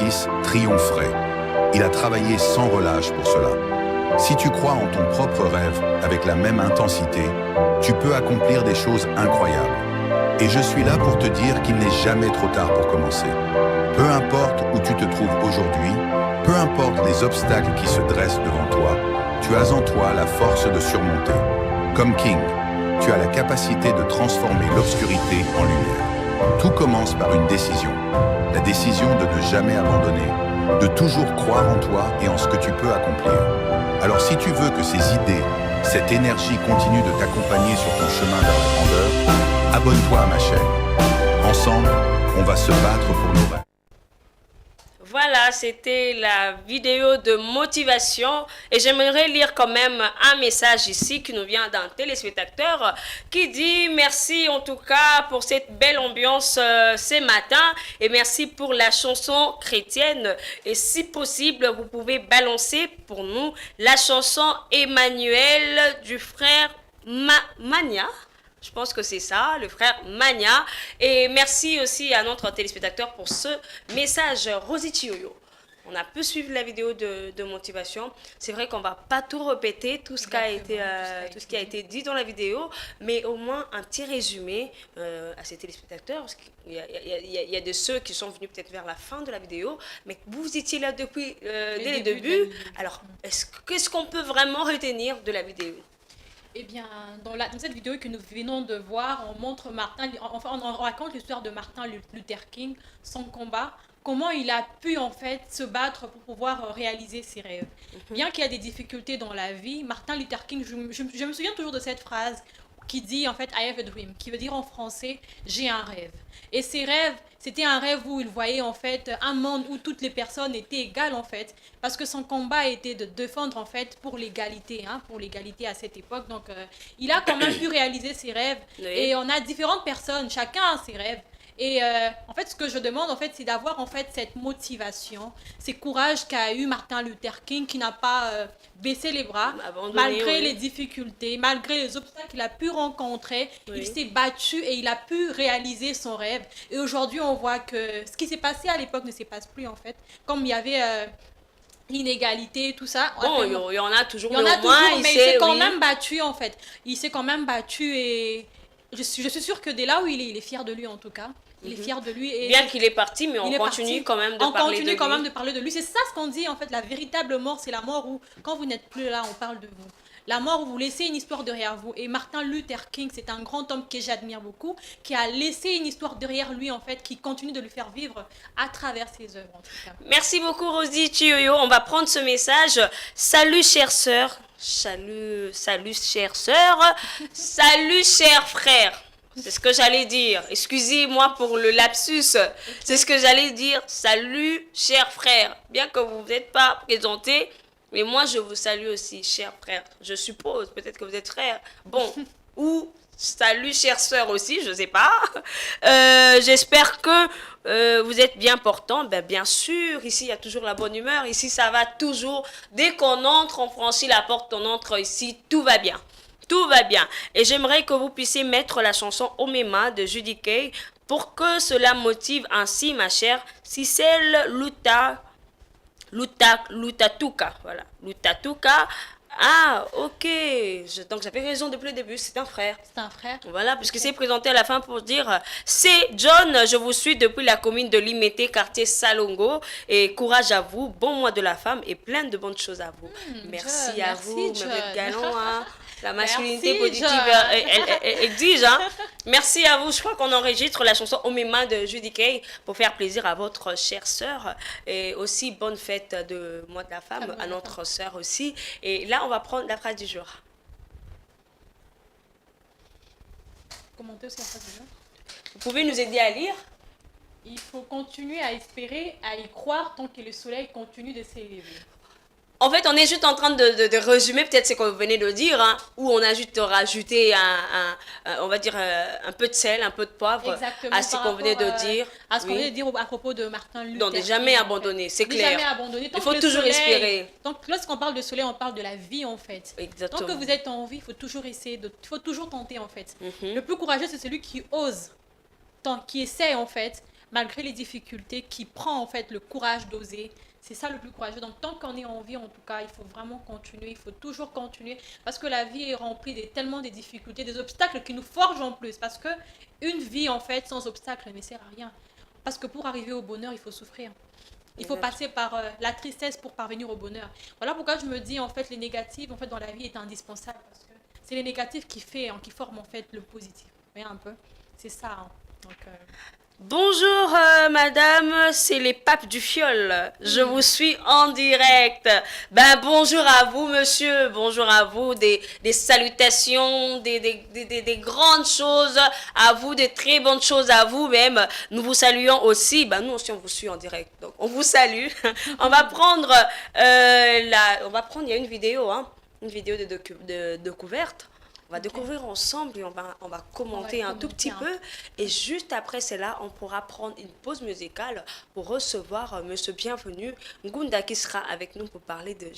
l'injustice triompherait. Il a travaillé sans relâche pour cela. Si tu crois en ton propre rêve avec la même intensité, tu peux accomplir des choses incroyables. Et je suis là pour te dire qu'il n'est jamais trop tard pour commencer. Peu importe où tu te trouves aujourd'hui, peu importe les obstacles qui se dressent devant toi, tu as en toi la force de surmonter. Comme King, tu as la capacité de transformer l'obscurité en lumière. Tout commence par une décision. La décision de ne jamais abandonner, de toujours croire en toi et en ce que tu peux accomplir. Alors si tu veux que ces idées, cette énergie continue de t'accompagner sur ton chemin vers la grandeur, abonne-toi à ma chaîne. Ensemble, on va se battre pour nos rêves. Voilà, c'était la vidéo de motivation et j'aimerais lire quand même un message ici qui nous vient d'un téléspectateur qui dit merci en tout cas pour cette belle ambiance ce matin et merci pour la chanson chrétienne et si possible vous pouvez balancer pour nous la chanson Emmanuel du frère Mania. Je pense que c'est ça, le frère Mania. Et merci aussi à notre téléspectateur pour ce message. Rosie Chioyo, on a pu suivre la vidéo de motivation. C'est vrai qu'on ne va pas tout répéter, tout ce qui a été dit dans la vidéo, mais au moins un petit résumé à ces téléspectateurs. Parce qu'il y a de ceux qui sont venus peut-être vers la fin de la vidéo, mais vous étiez là depuis dès le début. Alors, qu'est-ce qu'on peut vraiment retenir de la vidéo ? Eh bien, dans cette vidéo que nous venons de voir, on montre on raconte l'histoire de Martin Luther King, son combat, comment il a pu en fait se battre pour pouvoir réaliser ses rêves. Bien qu'il y a des difficultés dans la vie, Martin Luther King, je me souviens toujours de cette phrase qui dit en fait I have a dream, qui veut dire en français j'ai un rêve. Et ces rêves, c'était un rêve où il voyait en fait un monde où toutes les personnes étaient égales en fait, parce que son combat était de défendre en fait pour l'égalité à cette époque. Donc il a quand même pu réaliser ses rêves. Oui. Et on a différentes personnes, chacun a ses rêves. Et en fait, ce que je demande, en fait, c'est d'avoir en fait cette motivation, ce courage qu'a eu Martin Luther King, qui n'a pas baissé les bras, malgré les difficultés, malgré les obstacles qu'il a pu rencontrer. Oui. Il s'est battu et il a pu réaliser son rêve. Et aujourd'hui, on voit que ce qui s'est passé à l'époque ne se passe plus, en fait. Comme il y avait l'inégalité, tout ça. Bon, il y en a toujours, mais il s'est quand même battu, en fait. Il s'est quand même battu et... Je suis sûre que dès là où il est fier de lui en tout cas. Il est fier de lui. Et bien qu'il est parti, mais on continue quand même de parler de lui. On continue quand même de parler de lui. C'est ça ce qu'on dit en fait, la véritable mort, c'est la mort où, quand vous n'êtes plus là, on parle de vous. La mort où vous laissez une histoire derrière vous. Et Martin Luther King, c'est un grand homme que j'admire beaucoup, qui a laissé une histoire derrière lui en fait, qui continue de lui faire vivre à travers ses œuvres en tout cas. Merci beaucoup Rosie Chioyo. On va prendre ce message. Salut chère sœur. Salut chère sœur. Salut chers frères. C'est ce que j'allais dire. Excusez-moi pour le lapsus. C'est ce que j'allais dire. Salut chers frères. Bien que vous n'êtes pas présentés, mais moi je vous salue aussi, chers frères. Je suppose, peut-être que vous êtes frères. Bon, ou salut chères sœurs aussi, je ne sais pas. J'espère que vous êtes bien portants. Ben, bien sûr, ici il y a toujours la bonne humeur. Ici ça va toujours. Dès qu'on entre, on franchit la porte, on entre ici, tout va bien. Tout va bien. Et j'aimerais que vous puissiez mettre la chanson Omema de Judy Kay pour que cela motive ainsi, ma chère Cicel Lutatuka. Voilà, Lutatuka. Ah, ok. Donc j'avais raison depuis le début, c'est un frère. C'est un frère. Voilà, puisque c'est présenté à la fin pour dire c'est John, je vous suis depuis la commune de Limete, quartier Salongo. Et courage à vous, bon mois de la femme et plein de bonnes choses à vous. Merci à vous, John. vous êtes galant, hein. La masculinité positive elle exige. Hein. Merci à vous. Je crois qu'on enregistre la chanson Omema de Judy Kay pour faire plaisir à votre chère sœur. Et aussi, bonne fête de mois de la femme à notre sœur aussi. Et là, on va prendre la phrase du jour. Commenter aussi la phrase du jour. Vous pouvez nous aider à lire? Il faut continuer à espérer, à y croire tant que le soleil continue de s'élever. En fait, on est juste en train de résumer peut-être ce que vous venez de dire, hein, où on a juste rajouté on va dire un peu de sel, un peu de poivre. Exactement, à ce qu'on venait de dire. À ce qu'on venait de dire à propos de Martin Luther King. Donc, ne jamais abandonner, c'est clair. Jamais abandonner. Il faut toujours espérer. Donc, lorsqu'on parle de soleil, on parle de la vie en fait. Exactement. Tant que vous êtes en vie, il faut toujours essayer, il faut toujours tenter en fait. Le plus courageux, c'est celui qui ose, qui essaie en fait, malgré les difficultés, qui prend en fait le courage d'oser. C'est ça le plus courageux. Donc, tant qu'on est en vie, en tout cas, il faut vraiment continuer. Il faut toujours continuer. Parce que la vie est remplie de tellement de difficultés, des obstacles qui nous forgent en plus. Parce que une vie, en fait, sans obstacles ne sert à rien. Parce que pour arriver au bonheur, il faut souffrir. Il faut passer par la tristesse pour parvenir au bonheur. Voilà pourquoi je me dis, en fait, les négatifs, en fait, dans la vie est indispensable. Parce que c'est les négatifs qui forment, en fait, le positif. Vous voyez un peu? C'est ça. Hein. Donc, Bonjour madame, c'est les papes du fiol. Je vous suis en direct. Ben bonjour à vous monsieur, bonjour à vous, des salutations, des grandes choses à vous, des très bonnes choses à vous même. Nous vous saluons aussi, ben nous aussi on vous suit en direct, donc on vous salue. On va prendre il y a une vidéo, hein, une vidéo de découverte. On va découvrir ensemble et on va commenter un tout petit peu. Et juste après cela, on pourra prendre une pause musicale pour recevoir Monsieur Bienvenu Ngunda qui sera avec nous pour parler de